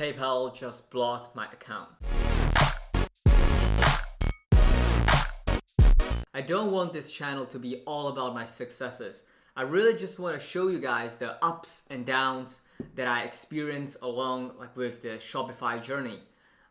PayPal just blocked my account. I don't want this channel to be all about my successes. I really just want to show you guys the ups and downs that I experience along with the Shopify journey.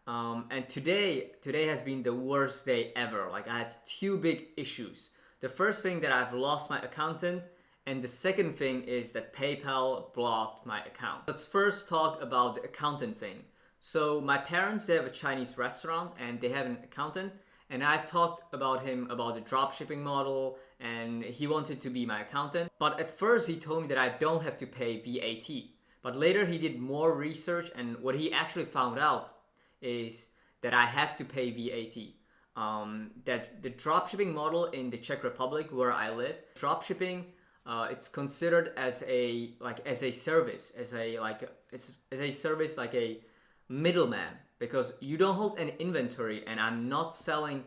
And today has been the worst day ever. I had two big issues. The first thing that I've lost my accountant, and the second thing is that PayPal blocked my account. Let's first talk about the accountant thing. So my parents, they have a Chinese restaurant and they have an accountant, and I've talked about him about the dropshipping model, and he wanted to be my accountant. But at first he told me that I don't have to pay VAT. But later he did more research, and what he actually found out is that I have to pay VAT. That the dropshipping model in the Czech Republic where I live, dropshipping, it's considered as a service, as a service, like a middleman, because you don't hold an inventory, and I'm not selling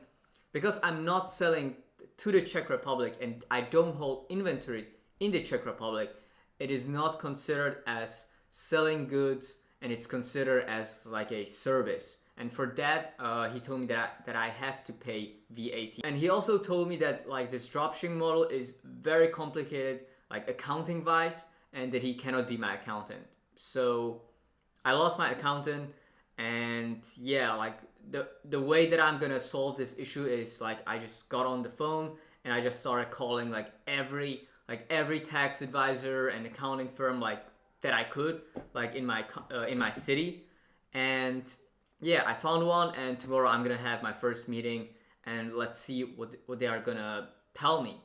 to the Czech Republic, and I don't hold inventory in the Czech Republic. It is not considered as selling goods, and it's considered as like a service. And for that, he told me that I have to pay VAT. And he also told me that this dropshipping model is very complicated, accounting wise, and that he cannot be my accountant. So I lost my accountant, and yeah, the way that I'm gonna solve this issue is I just got on the phone and I just started calling every tax advisor and accounting firm that I could in my city. And yeah, I found one, and tomorrow I'm gonna have my first meeting, and let's see what they are gonna tell me.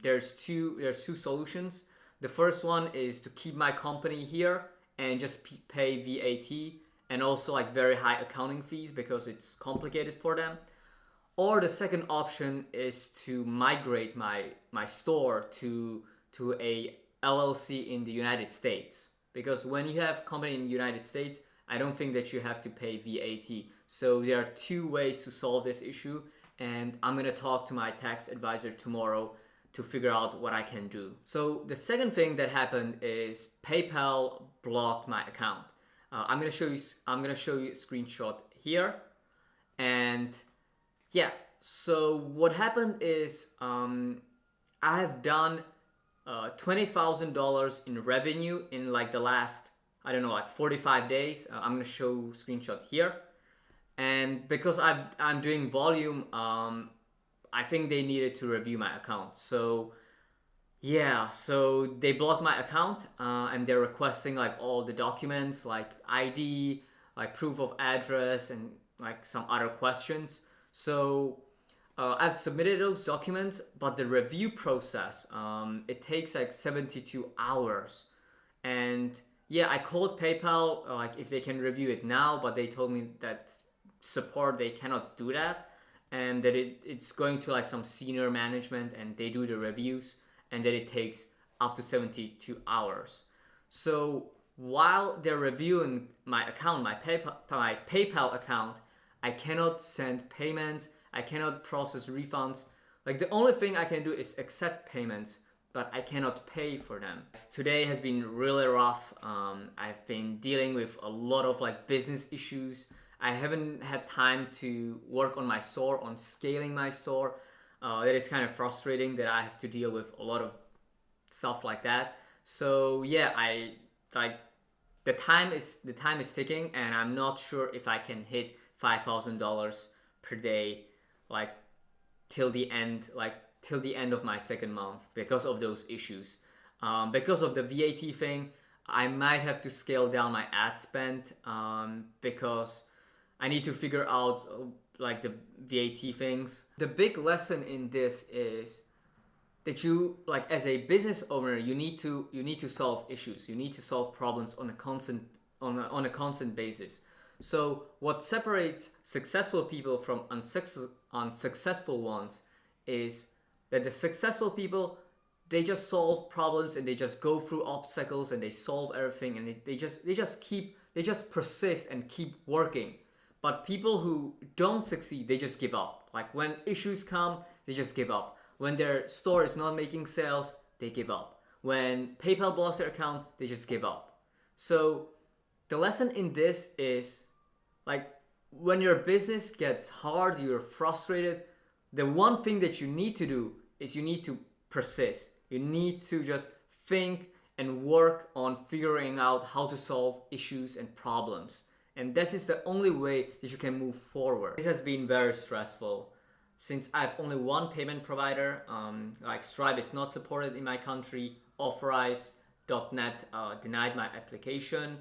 There's two solutions. The first one is to keep my company here and just pay VAT, and also very high accounting fees because it's complicated for them. Or the second option is to migrate my store to a LLC in the United States, because when you have company in the United States, I don't think that you have to pay VAT. So there are two ways to solve this issue, and I'm gonna talk to my tax advisor tomorrow to figure out what I can do. So the second thing that happened is PayPal blocked my account. I'm gonna show you a screenshot here, and yeah. So what happened is I have done $20,000 in revenue in the last 45 days. I'm gonna show screenshot here, and because I'm doing volume, I think they needed to review my account. So yeah, so they blocked my account, and they're requesting all the documents like ID, proof of address, and some other questions. So I've submitted those documents, but the review process, it takes 72 hours. And yeah, I called PayPal if they can review it now, but they told me that support, they cannot do that, and that it's going to some senior management, and they do the reviews, and that it takes up to 72 hours. So while they're reviewing my account, my PayPal account, I cannot send payments, I cannot process refunds. The only thing I can do is accept payments, but I cannot pay for them. Today has been really rough. I've been dealing with a lot of business issues. I haven't had time to work on my store, on scaling my store. That is kind of frustrating that I have to deal with a lot of stuff like that. So yeah, the time is ticking, and I'm not sure if I can hit $5,000 per day till the end of my second month because of those issues. Because of the VAT thing, I might have to scale down my ad spend, because I need to figure out the VAT things. The big lesson in this is that you as a business owner, you need to solve issues. You need to solve problems on a constant basis. So what separates successful people from unsuccessful ones is that the successful people, they just solve problems, and they just go through obstacles, and they solve everything, and they just persist and keep working. But people who don't succeed, they just give up. When issues come, they just give up. When their store is not making sales, they give up. When PayPal blocks their account, they just give up. So the lesson in this is, like, when your business gets hard, you're frustrated, the one thing that you need to do is you need to persist. You need to just think and work on figuring out how to solve issues and problems. And this is the only way that you can move forward. This has been very stressful. Since I have only one payment provider, like Stripe is not supported in my country, Authorize.net denied my application.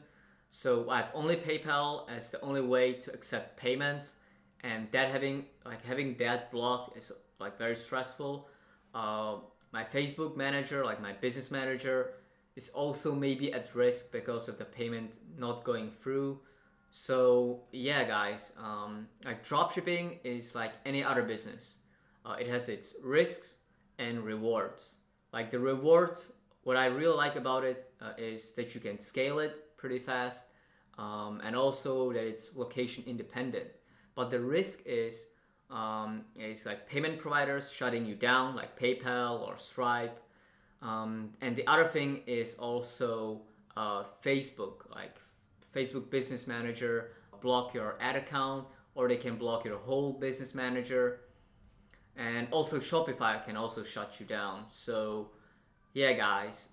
So I have only PayPal as the only way to accept payments, and that having that blocked is like very stressful. My Facebook manager, like my business manager, is also maybe at risk because of the payment not going through. So yeah, guys, like dropshipping is like any other business. It has its risks and rewards. Like the rewards, what I really like about it is that you can scale it pretty fast, and also that it's location independent. But the risk is like payment providers shutting you down, like PayPal or Stripe. And the other thing is also Facebook, like Facebook Business Manager block your ad account, or they can block your whole business manager. And also Shopify can also shut you down. So yeah, guys,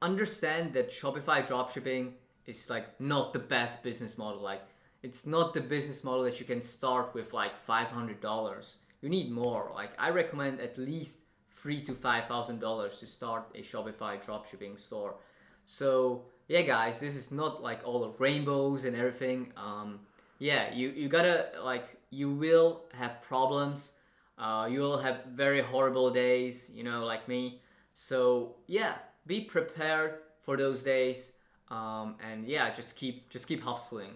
understand that Shopify dropshipping is like not the best business model. Like it's not the business model that you can start with like $500. You need more. Like I recommend at least $3,000 to $5,000 to start a Shopify dropshipping store. So yeah, guys, this is not like all the rainbows and everything. Yeah, you gotta, like, you will have problems. You will have very horrible days, like me. So yeah, be prepared for those days. And yeah, just keep hustling.